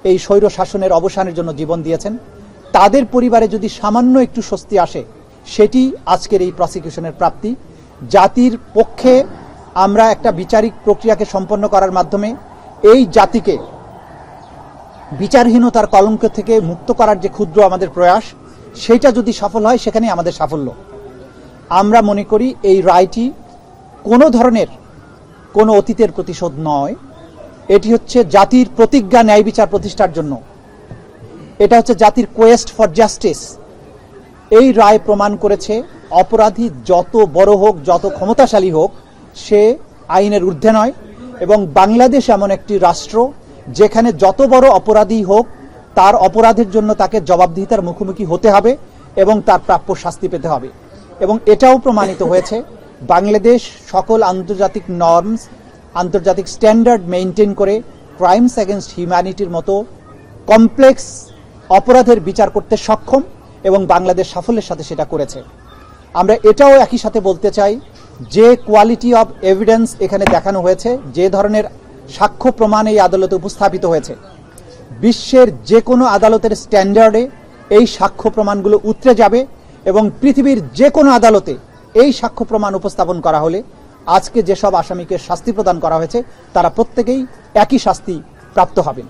এই স্বৈর শাসনের অবসানের জন্য জীবন দিয়েছেন, তাদের পরিবারে যদি সামান্য একটু স্বস্তি আসে, সেটি আজকের এই প্রসিকিউশনের প্রাপ্তি। জাতির পক্ষে আমরা একটা বিচারিক প্রক্রিয়াকে সম্পন্ন করার মাধ্যমে এই জাতিকে বিচারহীনতার কলঙ্ক থেকে মুক্ত করার যে ক্ষুদ্র আমাদের প্রয়াস, সেটা যদি সফল হয়, সেখানেই আমাদের সাফল্য। আমরা মনে করি এই রায়টি কোনো ধরনের কোনো অতীতের প্রতিশোধ নয়, এটি হচ্ছে জাতির প্রতিজ্ঞা ন্যায় বিচার প্রতিষ্ঠার জন্য। এটা হচ্ছে জাতির কোয়েস্ট ফর জাস্টিস। এই রায় প্রমাণ করেছে অপরাধী যত বড় হোক, যত ক্ষমতাশালী হোক, সে আইনের ঊর্ধ্বে নয়। এবং বাংলাদেশ এমন একটি রাষ্ট্র যেখানে যত বড় অপরাধী হোক, তার অপরাধের জন্য তাকে জবাবদিহিতার মুখোমুখি হতে হবে এবং তার প্রাপ্য শাস্তি পেতে হবে। এবং এটাও প্রমাণিত হয়েছে, বাংলাদেশ সকল আন্তর্জাতিক নর্মস, আন্তর্জাতিক স্ট্যান্ডার্ড মেইনটেইন করে ক্রাইমস এগেনস্ট হিউম্যানিটির মতো কমপ্লেক্স অপরাধের বিচার করতে সক্ষম, এবং বাংলাদেশ সাফল্যের সাথে সেটা করেছে। আমরা এটাও একই সাথে বলতে চাই, যে কোয়ালিটি অফ এভিডেন্স এখানে দেখানো হয়েছে, যে ধরনের সাক্ষ্য প্রমাণ এই আদালতে উপস্থাপিত হয়েছে, বিশ্বের যে কোনো আদালতের স্ট্যান্ডার্ডে এই সাক্ষ্য প্রমাণগুলো উতরে যাবে। এবং পৃথিবীর যে কোনো আদালতে এই সাক্ষ্য প্রমাণ উপস্থাপন করা হলে আজকে যেসব আসামিকে শাস্তি প্রদান করা হয়েছে, তারা প্রত্যেকেই একই শাস্তি প্রাপ্ত হবেন।